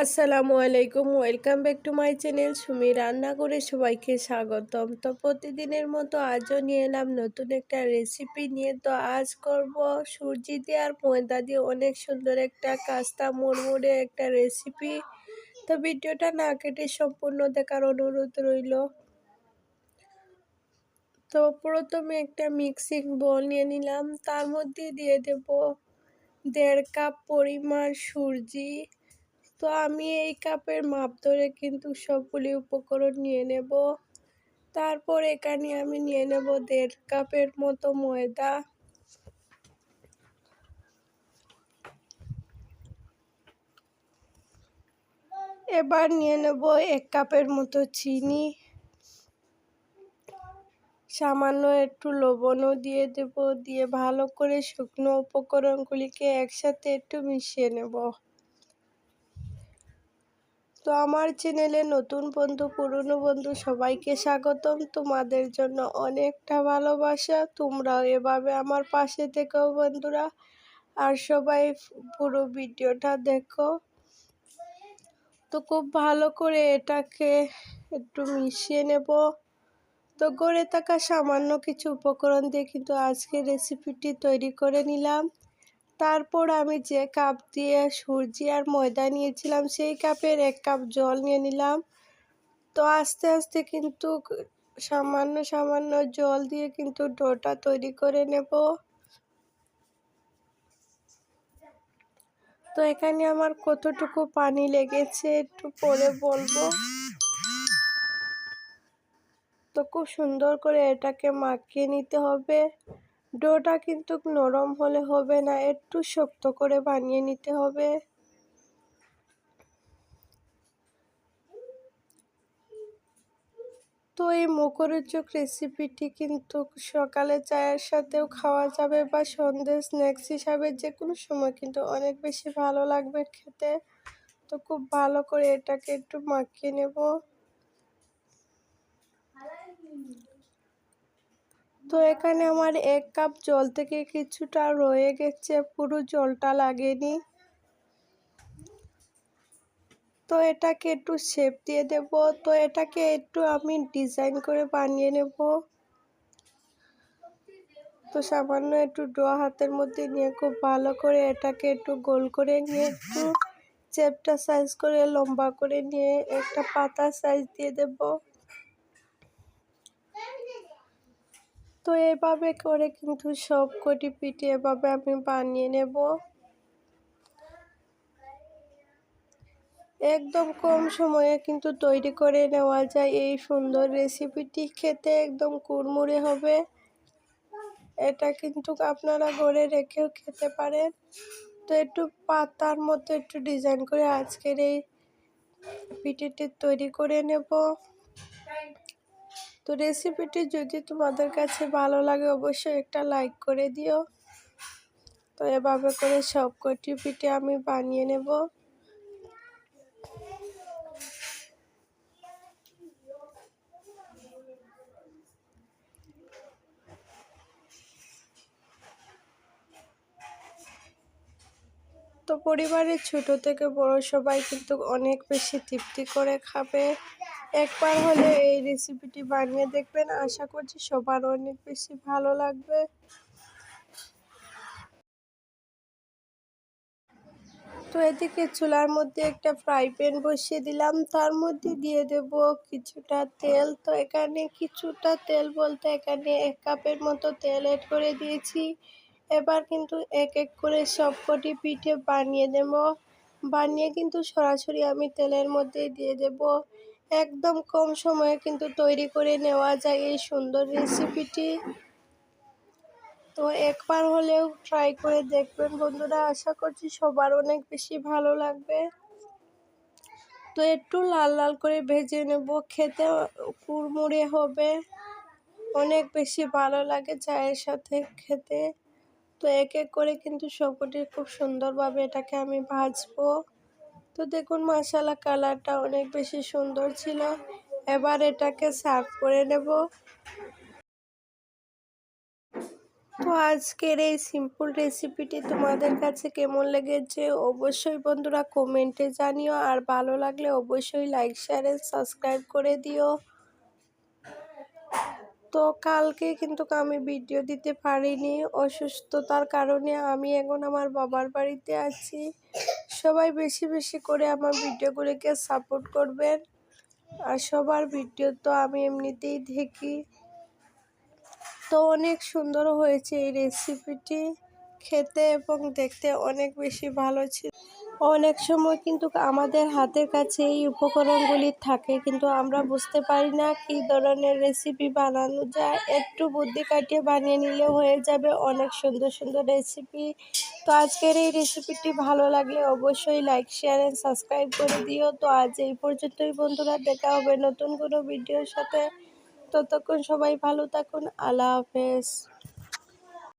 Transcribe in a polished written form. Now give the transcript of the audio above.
আসসালামু আলাইকুম, welcome back to my channel Sumi রান্না করে সবাইকে স্বাগতম। তো প্রতিদিনের মতো আজও নিয়ে এলাম নতুন একটা রেসিপি নিয়ে। তো আজ করব সুজি দিয়ে আর ময়দা দিয়ে অনেক সুন্দর একটা কাস্তা মুড়মুড়ে একটা রেসিপি। তো ভিডিওটা না কেটে সম্পূর্ণ দেখার অনুরোধ রইল। তো প্রথমে একটা মিক্সিং বোল নিয়ে নিলাম, তার মধ্যে দিয়ে দেব 1.5 কাপ পরিমাণ সুজি। তো আমি এই কাপের মাপ ধরে কিন্তু সবগুলি উপকরণ নিয়ে নেব। তারপর এখানে আমি নিয়ে নেব 1.5 কাপের মতো ময়দা। এবার নিয়ে নেব 1 কাপের মতো চিনি, সামান্য একটু লবণও দিয়ে দেব। দিয়ে ভালো করে শুকনো উপকরণগুলিকে একসাথে একটু মিশিয়ে নেব। তো আমার চ্যানেলে নতুন বন্ধু পুরনো বন্ধু সবাইকে স্বাগতম। তোমাদের জন্য অনেকটা ভালোবাসা। তোমরাও এভাবে আমার পাশে থেকো বন্ধুরা, আর সবাই পুরো ভিডিওটা দেখো। তো খুব ভালো করে এটাকে একটু মিশিয়ে নেব। তো গড়ে থাকা সামান্য কিছু উপকরণ দিয়ে কিন্তু আজকে রেসিপিটি তৈরি করে নিলাম। তারপর আমি যে কাপ দিয়ে সুজি আর ময়দা নিয়েছিলাম সেই কাপের 1 কাপ জল নিয়ে নিলাম। তো আস্তে আস্তে কিন্তু সামান্য সামান্য জল দিয়ে কিন্তু ডোটা তৈরি করে নেব। তো এখানে আমার কতটুকু পানি লেগেছে একটু পরে বলবো। তো খুব সুন্দর করে এটাকে মাখিয়ে নিতে হবে। ডোটা কিন্তু নরম হলে হবে না, একটু শক্ত করে বানিয়ে নিতে হবে। তো এই মুখরোচক রেসিপিটি কিন্তু সকালে চায়ের সাথেও খাওয়া যাবে বা সন্ধ্যে স্ন্যাক্স হিসাবে যে কোনো সময় কিন্তু অনেক বেশি ভালো লাগবে খেতে। তো খুব ভালো করে এটাকে একটু মাখিয়ে নেব। তো এখানে আমার 1 কাপ জল থেকে কিছুটা রয়ে গেছে, পুরো জলটা লাগেনি। তো এটাকে একটু শেপ দিয়ে দেব। তো এটাকে একটু আমি ডিজাইন করে বানিয়ে নেব। তো সামান্য একটু ডো হাতের মধ্যে নিয়ে খুব ভালো করে এটাকে একটু গোল করে নিয়ে একটু চ্যাপ্টা সাইজ করে লম্বা করে নিয়ে একটা পাতা সাইজ দিয়ে দেব। তো এভাবে করে কিন্তু সব কটি পিঠে এভাবে আমি বানিয়ে নেব। একদম কম সময়ে কিন্তু তৈরি করে নেওয়া যায় এই সুন্দর রেসিপিটি। খেতে একদম কুড়মুড়ে হবে। এটা কিন্তু আপনারা ঘরে রেখেও খেতে পারেন। তো একটু পাতার মতো একটু ডিজাইন করে আজকের এই পিঠেটি তৈরি করে নেব। তো রেসিপিটি যদি তোমাদের কাছে ভালো লাগে অবশ্যই একটা লাইক করে দিও। তো এভাবে করে সব কটি পিঠে আমি বানিয়ে নেব। তো পরিবারের ছোট থেকে বড় সবাই কিন্তু অনেক বেশি তৃপ্তি করে খাবে। একবার হলে এই রেসিপিটি বানিয়ে দেখবেন, আশা করছি সবার অনেক বেশি ভালো লাগবে। তো এদিকে চুলার মধ্যে একটা ফ্রাই প্যান বসিয়ে দিলাম, তার মধ্যে দিয়ে দেব কিছুটা তেল। তো এখানে কিছুটা তেল বলতে এখানে 1 কাপের মতো তেল অ্যাড করে দিয়েছি। এবার কিন্তু এক এক করে সবকটি পিঠে বানিয়ে দেব। বানিয়ে কিন্তু সরাসরি আমি তেলের মধ্যে দিয়ে দেব। একদম কম সময়ে কিন্তু তৈরি করে নেওয়া যায় এই সুন্দর রেসিপিটি। তো একবার হলেও ট্রাই করে দেখবেন বন্ধুরা, আশা করছি সবার অনেক বেশি ভালো লাগবে। তো একটু লাল লাল করে ভেজে নেব, খেতে কুড়মুড়ে হবে, অনেক বেশি ভালো লাগে চায়ের সাথে খেতে। তো এক এক করে কিন্তু সবকটি খুব সুন্দরভাবে এটাকে আমি ভাজবো। তো দেখুন মাশাআল্লাহ কালারটা অনেক বেশি সুন্দর ছিল। এবার এটাকে সার্ভ করে নেব। তো আজকের এই সিম্পল রেসিপিটি তোমাদের কাছে কেমন লেগেছে অবশ্যই বন্ধুরা কমেন্টে জানিও, আর ভালো লাগলে অবশ্যই লাইক শেয়ার এন্ড সাবস্ক্রাইব করে দিও। তো কালকে কিন্তু আমি ভিডিও দিতে পারিনি, অসুস্থতার কারণে। আমি এখন আমার বাবার বাড়িতে আছি। সবাই বেশি বেশি করে আমার ভিডিওগুলোকে সাপোর্ট করবেন, আর সবার ভিডিও তো আমি এমনিতেই দেখি। তো অনেক সুন্দর হয়েছে এই রেসিপিটি, খেতে এবং দেখতে অনেক বেশি ভালো ছিল। অনেক সময় কিন্তু আমাদের হাতের কাছে এই উপকরণগুলি থাকে, কিন্তু আমরা বুঝতে পারি না কী ধরনের রেসিপি বানানো যায়। একটু বুদ্ধি কাটিয়ে বানিয়ে নিলে হয়ে যাবে অনেক সুন্দর সুন্দর রেসিপি। তো আজকের এই রেসিপিটি ভালো লাগলে অবশ্যই লাইক শেয়ার এন্ড সাবস্ক্রাইব করে দিও। তো আজ এই পর্যন্তই বন্ধুরা, দেখা হবে নতুন কোনো ভিডিওর সাথে। ততক্ষণ সবাই ভালো থাকুন। আল্লাহ হাফেজ।